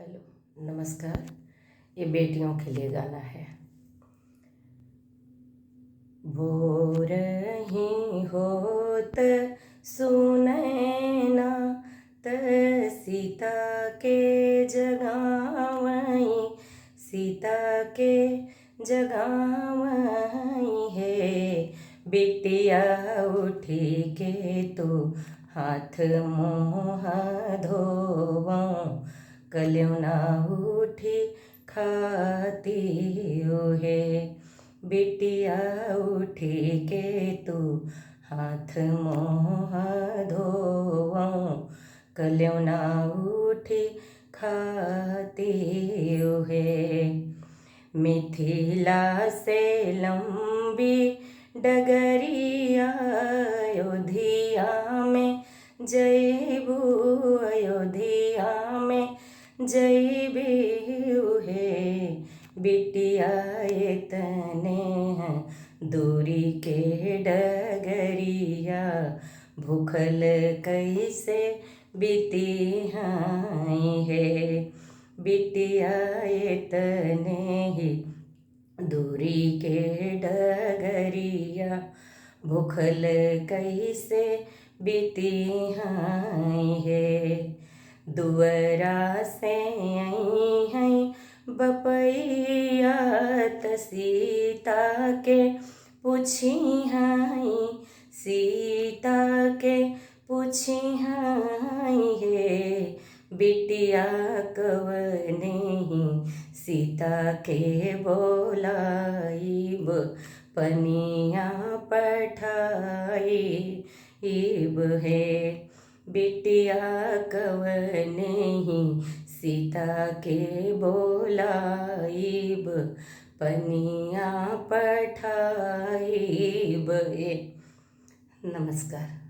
Hello, नमस्कार। ये बेटियों के लिए गाना है। भोर ही होत सुनैना त सीता के जगावई, सीता के जगावई है। बिटिया उठी के तू हाथ मुँह धोवं, कल्युना उठी खाती है। बिटिया उठी के तू हाथ मुँह धोवं, कल्युना उठी खाती है। मिथिला से लंबी डगरिया अयोध्या में जयबू, अयोध्या में जयबू है। बिटिया इतने दूरी के डगरिया, भूखल कैसे बीती है। बिटिया इतने ही दूरी के डगरिया, भूखल कैसे बीती है। दुअरा से आई हैं बपैया त सीता के पूछी हैं, सीता के पूछी है। बिटिया कवने ही सीता के बोलाइब, पनिया पठाइब है। बिटिया कवने ही सीता के बोलाइब, पनिया पठाइब है। नमस्कार।